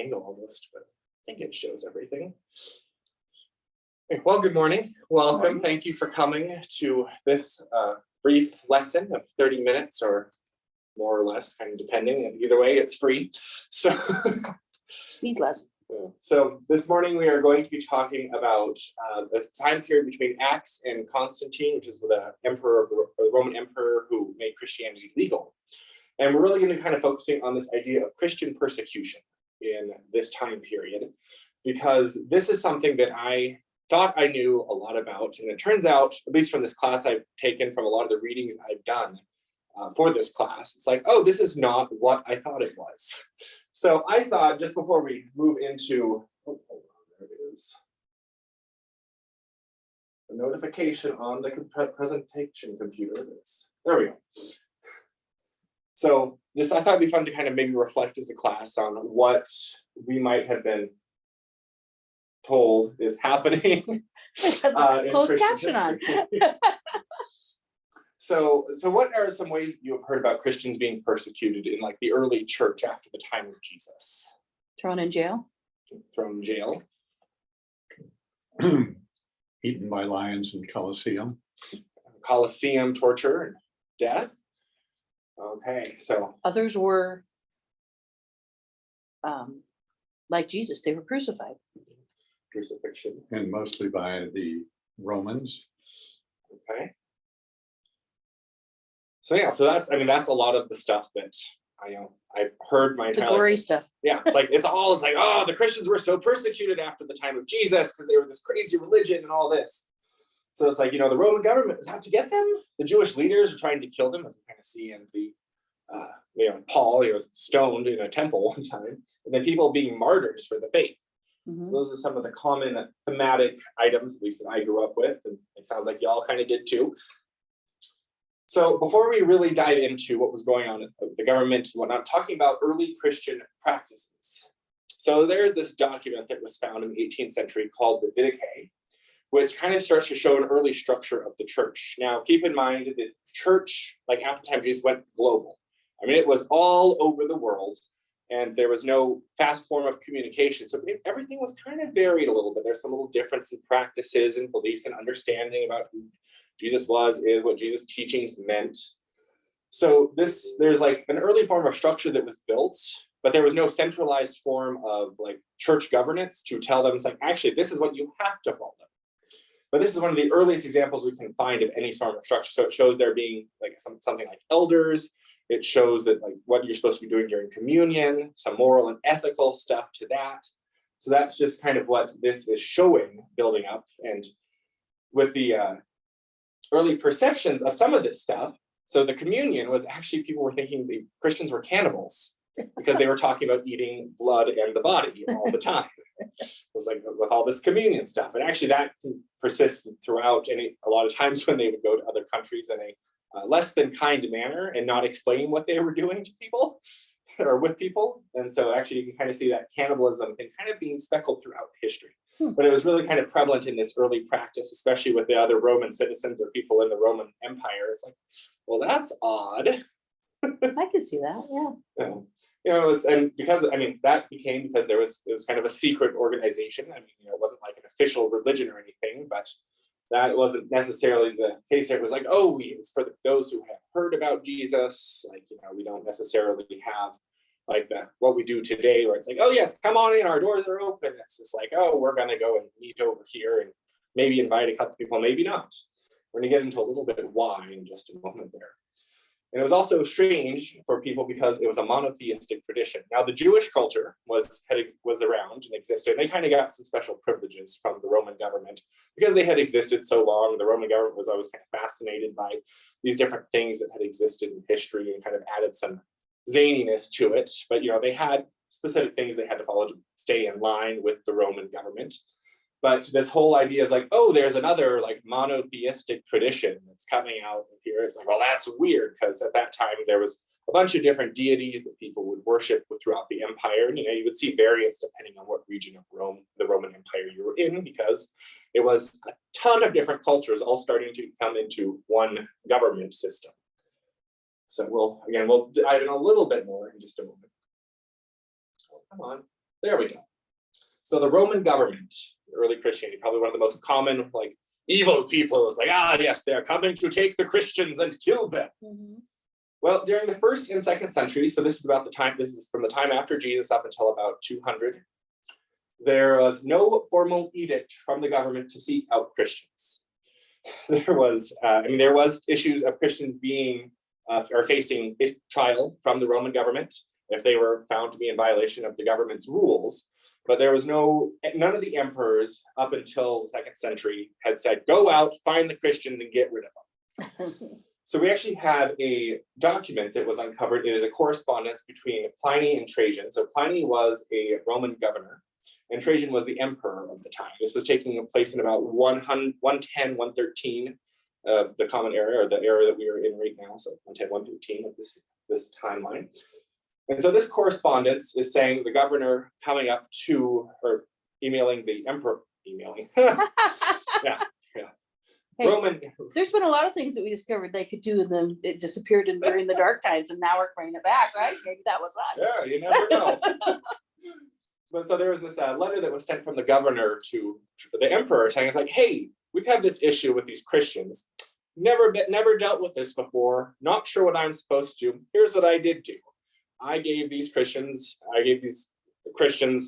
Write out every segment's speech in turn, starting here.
angle almost, but I think it shows everything. Okay, well, good morning. Welcome. Thank you for coming to this brief lesson of 30 minutes or more or less, kind of depending. Either way, it's free. So, Speed lesson. So this morning we are going to be talking about this time period between Acts and Constantine, which is the emperor of the Roman emperor who made Christianity legal. And we're really going to kind of focusing on this idea of Christian persecution in this time period, because this is something that I thought I knew a lot about. And it turns out, at least from this class I've taken, from a lot of the readings I've done for this class, it's like, oh, this is not what I thought it was. So I thought, just before we move into, oh, hold on, there it is. The notification on the presentation computer. There we go. So I thought it'd be fun to kind of maybe reflect as a class on what we might have been told is happening. Closed caption on. So what are some ways you have heard about Christians being persecuted in like the early church after the time of Jesus? Thrown in jail. Thrown in jail. Eaten by lions in Colosseum. Colosseum torture and death. Okay, so Others were like Jesus, they were crucified. crucifixion. And mostly by the Romans. Okay. So yeah, so that's a lot of the stuff that I've heard my The entire gory life. stuff. Yeah, it's like oh, the Christians were so persecuted after the time of Jesus because they were this crazy religion and all this. So it's like, the Roman government is out to get them. The Jewish leaders are trying to kill them, as we kind of see in the Paul, he was stoned in a temple one time, and then people being martyrs for the faith. Mm-hmm. So those are some of the common thematic items, at least that I grew up with, and it sounds like y'all kind of did too. So before we really dive into what was going on with the government and whatnot, talking about early Christian practices. So there's this document that was found in the 18th century called the Didache, which kind of starts to show an early structure of the church. Now, keep in mind that the church, like after the time Jesus went global. I mean, it was all over the world, and there was no fast form of communication. So everything was kind of varied a little bit. There's some little difference in practices and beliefs and understanding about who Jesus is what Jesus' teachings meant. So there's like an early form of structure that was built, but there was no centralized form of like church governance to tell them, it's like, actually, this is what you have to follow. But this is one of the earliest examples we can find of any sort of structure. So it shows there being like something like elders. It shows that like what you're supposed to be doing during communion, some moral and ethical stuff to that. So that's just kind of what this is showing, building up. And with the early perceptions of some of this stuff, so the communion was actually, people were thinking the Christians were cannibals because they were talking about eating blood and the body all the time. It was like with all this communion stuff. And actually that persists throughout a lot of times when they would go to other countries in a less than kind manner and not explain what they were doing to people or with people. And so actually you can kind of see that cannibalism and kind of being speckled throughout history. But it was really kind of prevalent in this early practice, especially with the other Roman citizens or people in the Roman Empire. It's like, well, that's odd. I could see that, yeah. It was, and because that became because it was kind of a secret organization. I mean, it wasn't like an official religion or anything, but that wasn't necessarily the case. It was like, oh, it's for those who have heard about Jesus. Like, we don't necessarily have like what we do today, where it's like, oh yes, come on in, our doors are open. It's just like, oh, we're gonna go and meet over here and maybe invite a couple people, maybe not. We're gonna get into a little bit of why in just a moment there. And it was also strange for people because it was a monotheistic tradition. Now, the Jewish culture was around and existed. They kind of got some special privileges from the Roman government because they had existed so long. The Roman government was always kind of fascinated by these different things that had existed in history and kind of added some zaniness to it. But, they had specific things they had to follow to stay in line with the Roman government. But this whole idea is like, oh, there's another like monotheistic tradition that's coming out here. It's like, well, that's weird because at that time there was a bunch of different deities that people would worship throughout the empire. And, you would see variants depending on what region of Rome, the Roman Empire you were in, because it was a ton of different cultures all starting to come into one government system. So we'll dive in a little bit more in just a moment. Oh, come on. There we go. So the Roman government, early Christianity, probably one of the most common, like, evil people is like, ah, yes, they're coming to take the Christians and kill them. Well, during the 1st and 2nd centuries, so this is about the time, this is from the time after Jesus up until about 200, there was no formal edict from the government to seek out Christians. There was, there was issues of Christians being or facing trial from the Roman government if they were found to be in violation of the government's rules. But there was none of the emperors up until the 2nd century had said, go out, find the Christians and get rid of them. So we actually have a document that was uncovered. It is a correspondence between Pliny and Trajan. So Pliny was a Roman governor, and Trajan was the emperor of the time. This was taking place in about 110, 113 of the common era, or the era that we are in right now. So 110, 113 of this timeline. And so this correspondence is saying the governor coming up to, or emailing the emperor, yeah. Hey, Roman. there's been a lot of things that we discovered they could do, and then it disappeared during the dark times, and now we're bringing it back, right? Maybe that was fun. Yeah, you never know. But so there was this letter that was sent from the governor to the emperor saying, it's like, hey, we've had this issue with these Christians. Never dealt with this before. Not sure what I'm supposed to do. Here's what I did do. I gave these Christians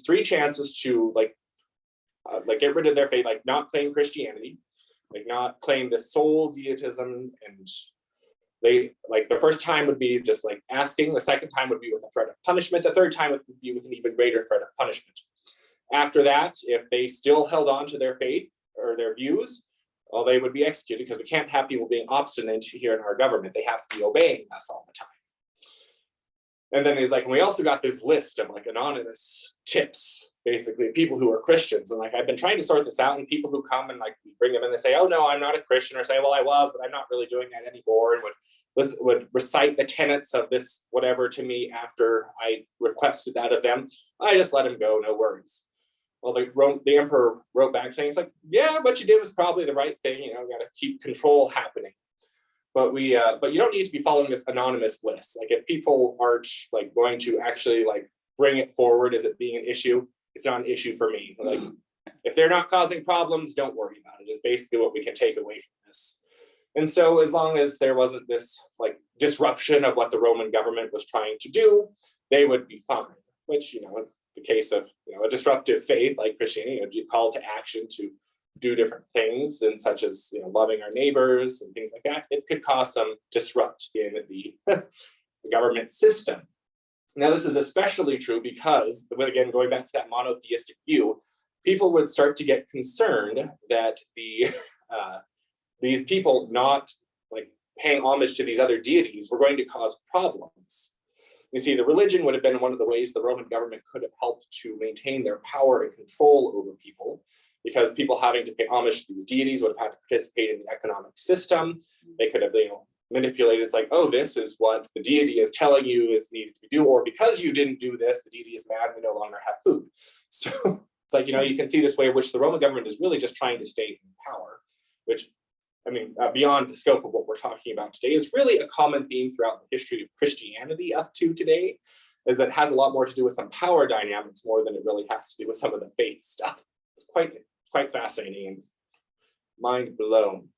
3 chances to like get rid of their faith, like not claim Christianity, like not claim the sole deitism, and they like the first time would be just like asking, the second time would be with a threat of punishment, the third time would be with an even greater threat of punishment. After that, if they still held on to their faith or their views, well, they would be executed, because we can't have people being obstinate here in our government. They have to be obeying us all the time. And then he's like, and we also got this list of like anonymous tips, basically people who are Christians. And like, I've been trying to sort this out, and people who come and like bring them in, they say, oh no, I'm not a Christian, or say, well, I was, but I'm not really doing that anymore. And would recite the tenets of this whatever to me after I requested that of them. I just let him go, no worries. Well, the emperor wrote back saying, it's like, yeah, what you did was probably the right thing. You know, got to keep control happening. But but you don't need to be following this anonymous list. Like, if people aren't like going to actually like bring it forward as it being an issue, it's not an issue for me. Like, if they're not causing problems, don't worry about it. Is basically what we can take away from this. And so, as long as there wasn't this like disruption of what the Roman government was trying to do, they would be fine. Which, you know, in the case of, you know, a disruptive faith like Christianity, you know, call to action to do different things, and such as, you know, loving our neighbors and things like that, it could cause some disrupt in the government system. Now, this is especially true because, again, going back to that monotheistic view, people would start to get concerned that these people not like paying homage to these other deities were going to cause problems. You see, the religion would have been one of the ways the Roman government could have helped to maintain their power and control over people, because people having to pay homage to these deities would have had to participate in the economic system. They could have, you know, manipulated. It's like, oh, this is what the deity is telling you is needed to be do, or because you didn't do this, the deity is mad, we no longer have food. So it's like, you know, you can see this way in which the Roman government is really just trying to stay in power, which, I mean, beyond the scope of what we're talking about today, is really a common theme throughout the history of Christianity up to today, is that it has a lot more to do with some power dynamics more than it really has to do with some of the faith stuff. It's quite fascinating and mind blown.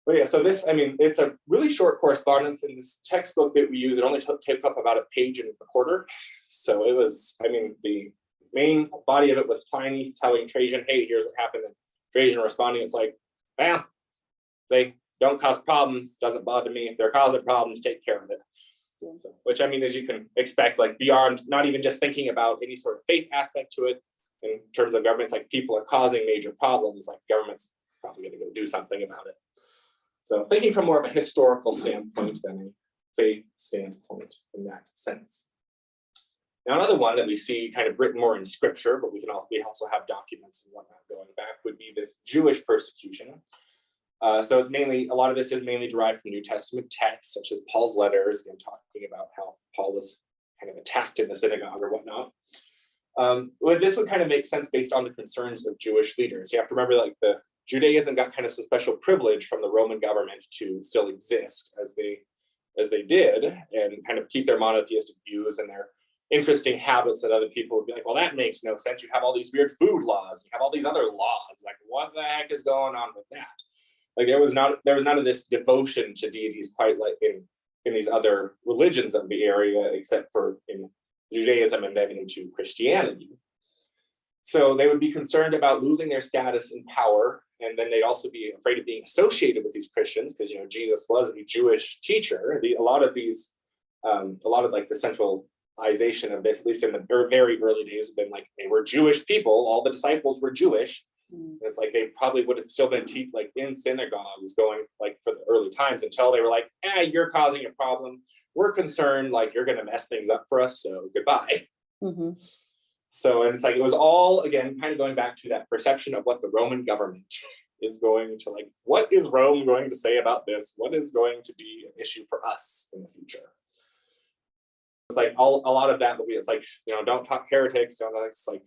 But yeah, so this, I mean, it's a really short correspondence in this textbook that we use. It only took up about a page and a quarter. So it was, I mean, the main body of it was Pliny telling Trajan, hey, here's what happened. And Trajan responding, it's like, well, they don't cause problems, doesn't bother me. If they're causing problems, take care of it. So, which, I mean, as you can expect, like beyond not even just thinking about any sort of faith aspect to it, in terms of governments, like people are causing major problems, like government's probably going to go do something about it. So thinking from more of a historical standpoint than a faith standpoint in that sense. Now, another one that we see kind of written more in scripture, but we also have documents and whatnot going back, would be this Jewish persecution. So it's mainly, a lot of this is mainly derived from New Testament texts, such as Paul's letters, again, talking about how Paul was kind of attacked in the synagogue or whatnot. Well, this would kind of make sense based on the concerns of Jewish leaders. You have to remember, like, the Judaism got kind of some special privilege from the Roman government to still exist as they did, and kind of keep their monotheistic views and their interesting habits that other people would be like, well, that makes no sense. You have all these weird food laws, you have all these other laws. Like, what the heck is going on with that? Like there was none of this devotion to deities quite like in these other religions of the area, except for in Judaism and then into Christianity. So they would be concerned about losing their status and power, and then they'd also be afraid of being associated with these Christians because Jesus was a Jewish teacher. A lot of like the centralization of this, at least in the very early days, have been like they were Jewish people. All the disciples were Jewish. It's like they probably would have still been like in synagogues going like for the early times until they were like, you're causing a problem. We're concerned like you're going to mess things up for us. So goodbye. Mm-hmm. So, and it's like, it was all, again, kind of going back to that perception of what the Roman government is going to like, what is Rome going to say about this? What is going to be an issue for us in the future? It's like a lot of that will be, it's like, don't talk heretics, it's like,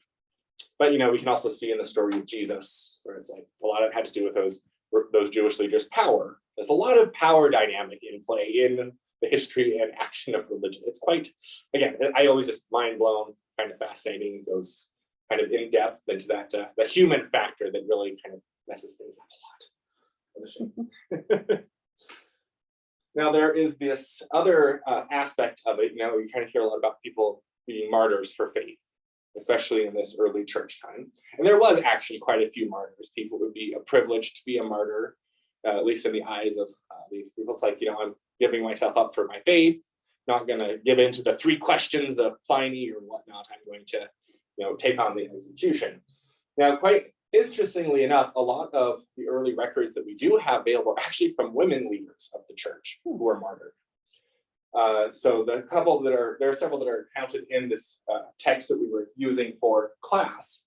but, we can also see in the story of Jesus, where it's like, a lot of it had to do with those Jewish leaders' power. There's a lot of power dynamic in play in the history and action of religion. It's quite, again, I always just mind blown, kind of fascinating. It goes kind of in depth into that the human factor that really kind of messes things up a lot. Now there is this other aspect of it. You kind of hear a lot about people being martyrs for faith, especially in this early church time. And there was actually quite a few martyrs. People would be privileged to be a martyr, at least in the eyes of these people. It's like, I'm giving myself up for my faith, not going to give in to the 3 questions of Pliny or whatnot. I'm going to, take on the execution. Now, quite interestingly enough, a lot of the early records that we do have available are actually from women leaders of the church who were martyred. So there are several that are counted in this text that we were using for class.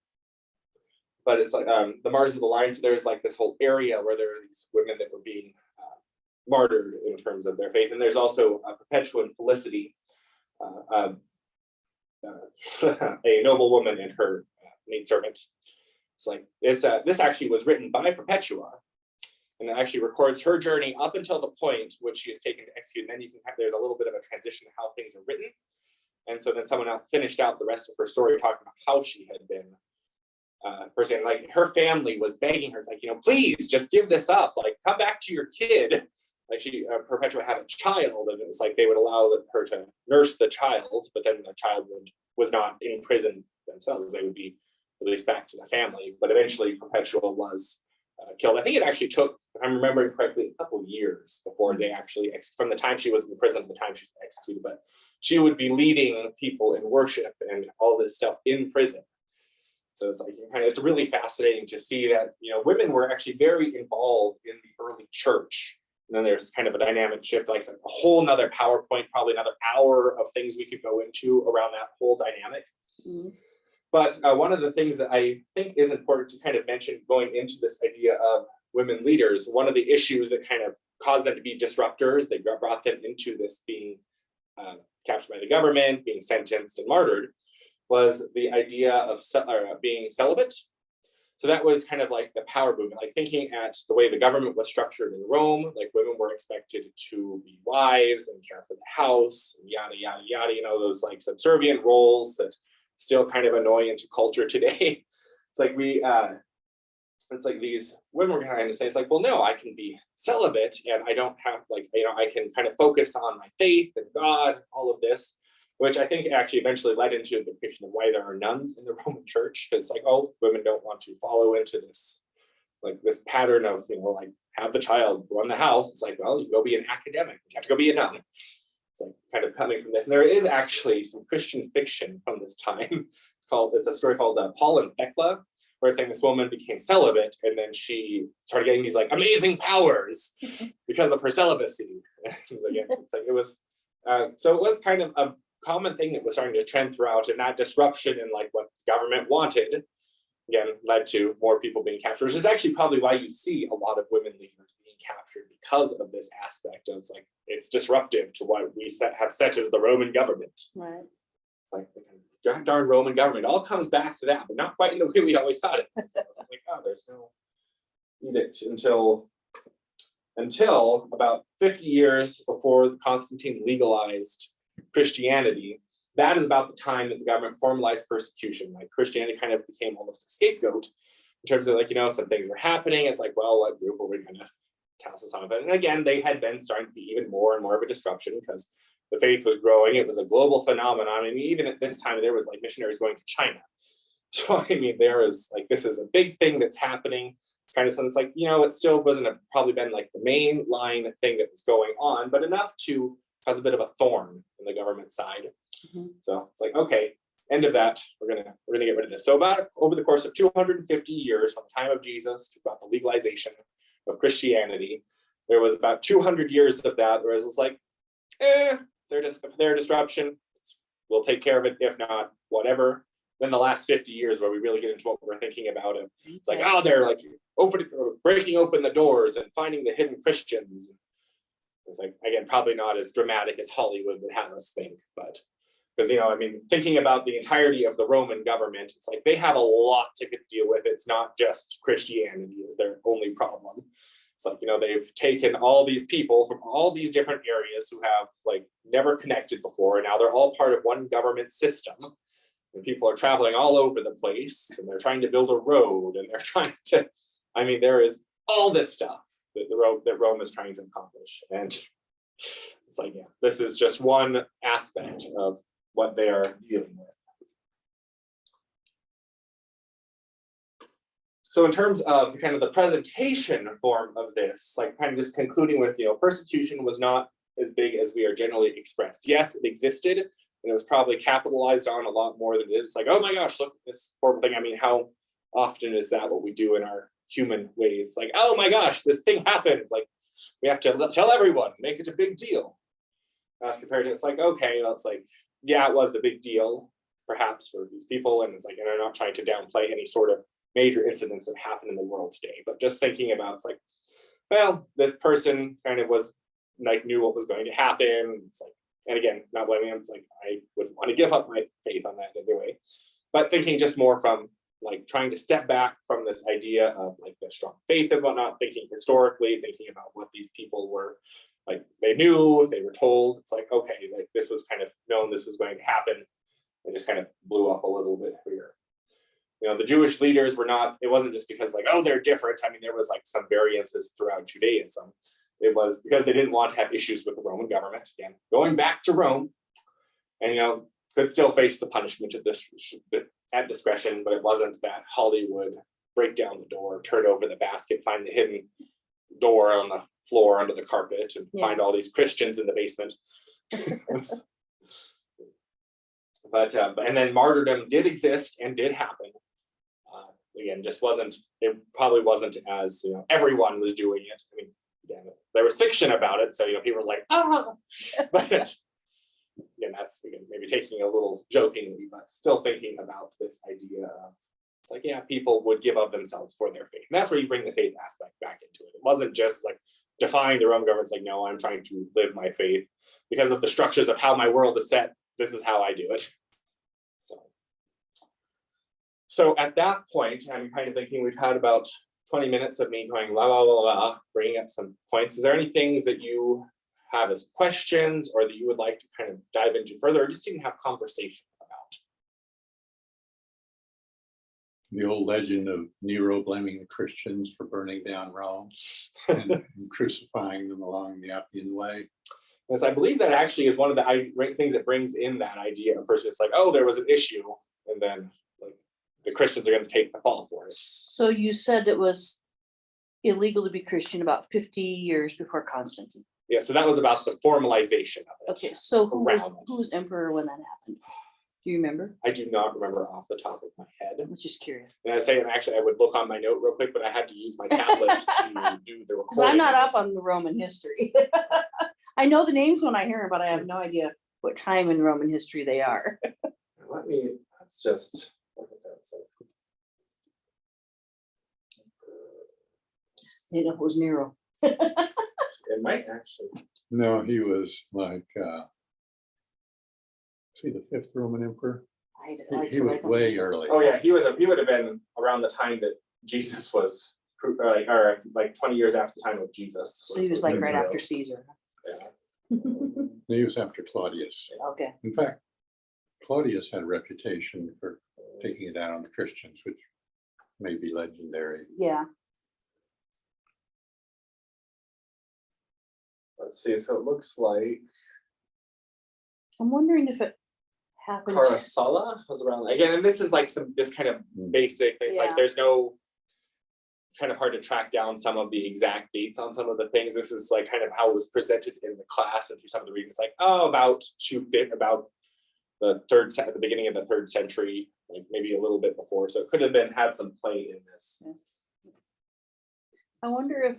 But it's like the martyrs of the line. So there's like this whole area where there are these women that were being martyred in terms of their faith. And there's also Perpetua and Felicity, a noblewoman and her maidservant. It's like this actually was written by Perpetua, and it actually records her journey up until the point which she is taken to execute. And then there's a little bit of a transition to how things are written. And so then someone else finished out the rest of her story talking about how she had been person, like her family was begging her, it's like, please just give this up, like come back to your kid. Like Perpetua had a child, and it was like they would allow her to nurse the child, but then the child was not in prison themselves. They would be released back to the family. But eventually Perpetua was killed. I think it actually took, if I'm remembering correctly, a couple years before they actually, from the time she was in prison to the time she was executed. But she would be leading people in worship and all this stuff in prison. So it's like it's really fascinating to see that women were actually very involved in the early church. And then there's kind of a dynamic shift, like a whole nother PowerPoint, probably another hour of things we could go into around that whole dynamic. Mm-hmm. But one of the things that I think is important to kind of mention going into this idea of women leaders, one of the issues that kind of caused them to be disruptors, they brought them into this being captured by the government, being sentenced and martyred, was the idea of being celibate. So that was kind of like the power movement, like thinking at the way the government was structured in Rome, like women were expected to be wives and care for the house, and yada, yada, yada, those like subservient roles that still kind of annoy into culture today. It's like it's like these women were kind of saying, it's like, well, no, I can be celibate and I don't have I can kind of focus on my faith and God, all of this, which I think actually eventually led into the picture of why there are nuns in the Roman church. It's like, oh, women don't want to follow into this, like this pattern of, like have the child run the house. It's like, well, you go be an academic, you have to go be a nun. It's like kind of coming from this. And there is actually some Christian fiction from this time. It's a story called Paul and Thecla, where it's saying this woman became celibate and then she started getting these like amazing powers because of her celibacy. Again, it's like it was, so it was kind of a common thing that was starting to trend throughout, and that disruption in like what the government wanted, again, led to more people being captured, which is actually probably why you see a lot of women leaders being captured, because of this aspect of it's disruptive to what we have set as the Roman government. Right. Like the darn Roman government, it all comes back to that, but not quite in the way we always thought it. So like, oh, there's no edict until about 50 years before Constantine legalized Christianity. that is about the time that the government formalized persecution. Like Christianity kind of became almost a scapegoat in terms of like, some things were happening. It's like, well, what group are we going to cast this on? But and again, they had been starting to be even more and more of a disruption because the faith was growing. It was a global phenomenon. And even at this time, there was like missionaries going to China. So, I mean, there is like, this is a big thing that's happening. Kind of sense like, it still wasn't probably been like the main line thing that was going on, but enough to cause a bit of a thorn in the government side. So it's like, okay, end of that. We're gonna get rid of this. So about over the course of 250 years from the time of Jesus to about the legalization of Christianity, there was about 200 years of that where it's like, if they're a disruption, we'll take care of it. If not, whatever. Then the last 50 years where we really get into what we're thinking about it. It's like, they're like breaking open the doors and finding the hidden Christians. It's like, again, probably not as dramatic as Hollywood would have us think, but because, thinking about the entirety of the Roman government, it's like they have a lot to deal with. It's not just Christianity is their only problem. It's like, they've taken all these people from all these different areas who have like never connected before. And now they're all part of one government system. And people are traveling all over the place and they're trying to build a road and they're trying to, there is all this stuff that Rome is trying to accomplish. And it's like, this is just one aspect of what they are dealing with. So in terms of kind of the presentation form of this, like kind of just concluding with, persecution was not as big as we are generally expressed. Yes, it existed, and it was probably capitalized on a lot more than it is. Like, oh my gosh, look at this horrible thing. How often is that what we do in our human ways? Like, oh my gosh, this thing happened. Like, we have to tell everyone, make it a big deal. As compared to, it's like, okay, well, it's like, yeah, it was a big deal, perhaps for these people, and it's like, and I'm not trying to downplay any sort of major incidents that happen in the world today, but just thinking about, it's like, well, this person kind of was like knew what was going to happen. It's like, and again, not blaming them. It's like I wouldn't want to give up my faith on that anyway, but thinking just more from like trying to step back from this idea of like the strong faith and whatnot, thinking historically, thinking about what these people were like, they knew, they were told. It's like, okay, like this was kind of known this was going to happen. It just kind of blew up a little bit here. The Jewish leaders were not, it wasn't just because like, oh, they're different. There was like some variances throughout Judaism. It was because they didn't want to have issues with the Roman government. Again, going back to Rome, and could still face the punishment of this at discretion, but it wasn't that Hollywood break down the door, turn over the basket, find the hidden door on the floor under the carpet, and find all these Christians in the basement. But and then martyrdom did exist and did happen. Again, just it probably wasn't as everyone was doing it. Again, there was fiction about it, so people were like, but again, that's maybe taking a little jokingly, but still thinking about this idea of, it's like, people would give of themselves for their faith. And that's where you bring the faith aspect back into it. It wasn't just like defying the Roman government. It's like, no, I'm trying to live my faith because of the structures of how my world is set. This is how I do it. So at that point, I'm kind of thinking we've had about 20 minutes of me going la la la la, bringing up some points. Is there any things that you have as questions or that you would like to kind of dive into further, or just even have conversation about? The old legend of Nero blaming the Christians for burning down Rome and crucifying them along the Appian Way. Because I believe that actually is one of the things that brings in that idea of person. It's like, oh, there was an issue, and then like the Christians are going to take the fall for it. So you said it was illegal to be Christian about 50 years before Constantine. Yeah, so that was about the formalization of it. Okay, so who around was emperor when that happened? Do you remember? I do not remember off the top of my head. I'm just curious. And I say, and actually, I would look on my note real quick, but I had to use my tablet to do the recording. Because I'm not up on the Roman history. I know the names when I hear them, but I have no idea what time in Roman history they are. Let's just look at that. So, It was Nero. it might actually. No, he was like, see, the fifth Roman emperor. He was way early. Oh yeah, he would have been around the time that Jesus was, or like 20 years after the time of Jesus. So he was like right after Caesar. Yeah. He was after Claudius. Okay. In fact, Claudius had a reputation for taking it out on the Christians, which may be legendary. Yeah, Let's see, so it looks like I'm wondering if it happened. Karasala was around again, and this is like this kind of basic things, Yeah. like there's no, it's kind of hard to track down some of the exact dates on some of the things. This is like kind of how it was presented in the class and through some of the readings, like, oh, about the at the beginning of the 3rd century, like maybe a little bit before. So it could have had some play in this. I wonder if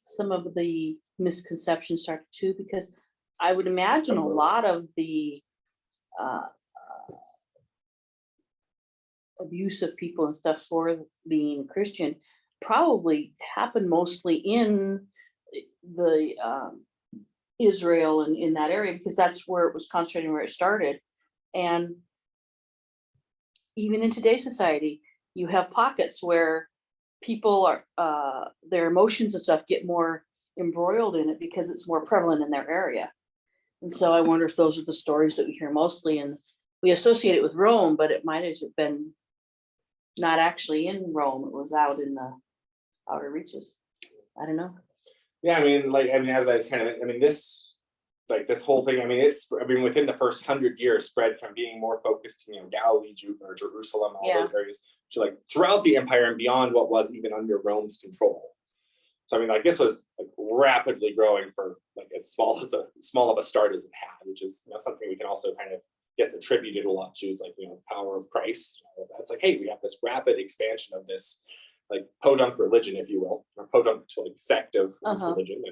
some of the misconceptions started too, because I would imagine a lot of the abuse of people and stuff for being Christian probably happened mostly in the Israel and in that area, because that's where it was concentrating, where it started. And even in today's society, you have pockets where people are their emotions and stuff get more embroiled in it because it's more prevalent in their area. And so I wonder if those are the stories that we hear mostly, and we associate it with Rome, but it might have been not actually in Rome. It was out in the outer reaches. I don't know. Yeah, I mean, as I was this, like this whole thing, within the first 100 years spread from being more focused in, Galilee, or Jerusalem, all those areas, to like throughout the empire and beyond what was even under Rome's control. So this was like rapidly growing for like as small of a start as it had, which is something we can also kind of gets attributed a lot to, is like power of Christ. That's like, hey, we have this rapid expansion of this like podunk religion, if you will, or podunk to like sect of this religion.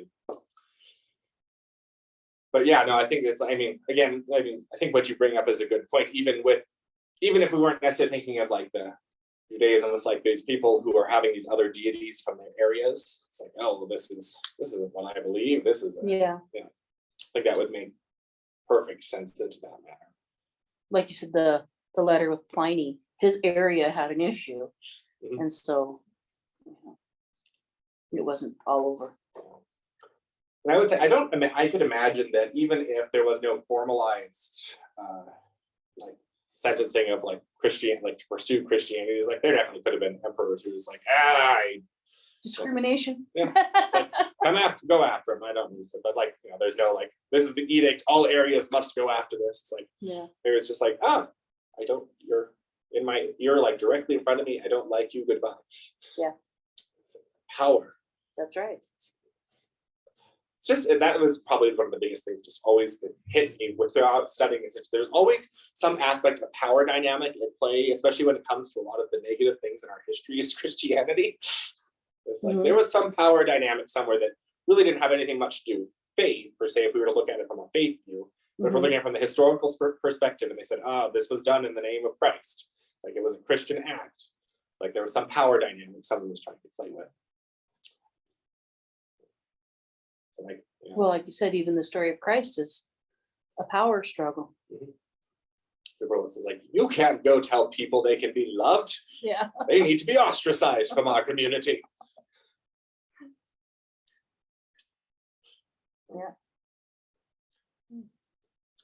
But yeah, no, I think it's, I think what you bring up is a good point. Even if we weren't necessarily thinking of like the Judaism, it's like these people who are having these other deities from their areas. It's like, oh, well, this isn't what I believe. This is I think that would make perfect sense into that matter. Like you said, the letter with Pliny, his area had an issue. And so it wasn't all over. And I would say, I could imagine that even if there was no formalized like sentencing of like Christian, like to pursue Christianity, is like there definitely could have been emperors who was like, Discrimination. it's like, go after him. I don't use it, but like, there's no like, this is the edict, all areas must go after this. It's like, it was just like, you're like directly in front of me. I don't like you. Goodbye. Yeah. It's like power. That's right. It's just, and that was probably one of the biggest things, just always hit me without studying it. There's always some aspect of power dynamic at play, especially when it comes to a lot of the negative things in our history as Christianity. It's like there was some power dynamic somewhere that really didn't have anything much to do with faith, per se, if we were to look at it from a faith view. But if we're looking at it from the historical perspective, and they said, this was done in the name of Christ. It's like it was a Christian act. Like there was some power dynamic someone was trying to play with. So like, Well, like you said, even the story of Christ is a power struggle. The world is like, you can't go tell people they can be loved. Yeah. They need to be ostracized from our community. Yeah.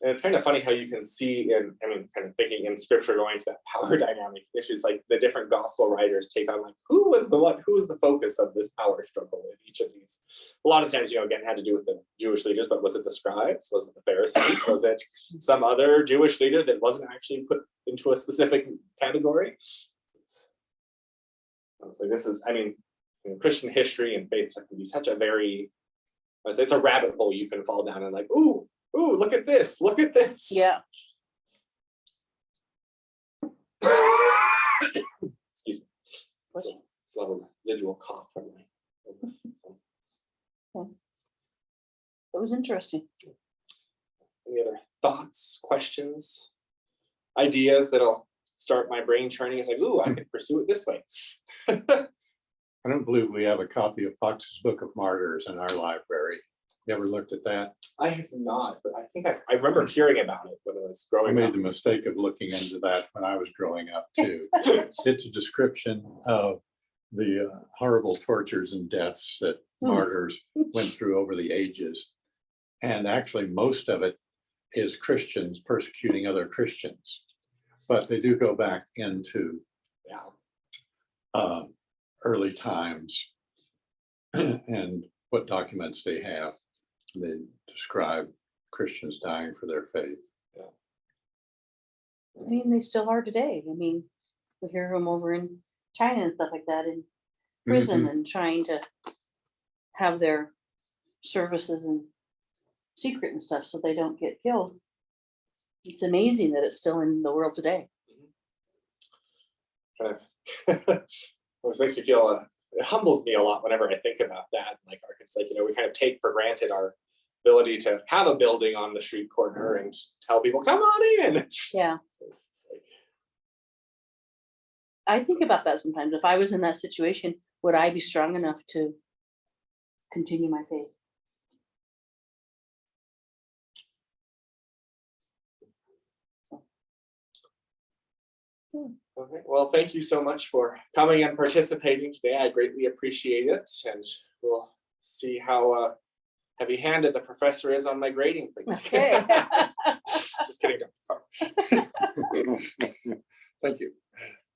And it's kind of funny how you can see kind of thinking in scripture, going to that power dynamic issues, like the different gospel writers take on like, who was the focus of this power struggle in each of these? A lot of times, again, had to do with the Jewish leaders, but was it the scribes? Was it the Pharisees? Was it some other Jewish leader that wasn't actually put into a specific category? So this is, in Christian history and faith, it can be such a it's a rabbit hole you can fall down and like, ooh, look at this. Yeah. Excuse me. So, it's a little residual cough from my illness. It was interesting. Any other thoughts, questions, ideas that'll start my brain churning? It's like, ooh, I could pursue it this way. I don't believe we have a copy of Fox's Book of Martyrs in our library. You ever looked at that? I have not, but I think I remember hearing about it when I was I growing made up. the mistake of looking into that when I was growing up too. It's a description of the horrible tortures and deaths that martyrs went through over the ages. And actually most of it is Christians persecuting other Christians. But they do go back into Yeah. early times and what documents they have. They describe Christians dying for their faith. I mean, they still are today. I mean, we hear them over in China and stuff like that in prison and trying to have their services in secret and stuff so they don't get killed. It's amazing that it's still in the world today. It makes me feel, it humbles me a lot whenever I think about that. Like, it's like, we kind of take for granted our ability to have a building on the street corner and tell people, come on in. Yeah. It's like, I think about that sometimes. If I was in that situation, would I be strong enough to continue my faith? okay, well, thank you so much for coming and participating today. I greatly appreciate it, and we'll see how heavy-handed the professor is on my grading things. Okay.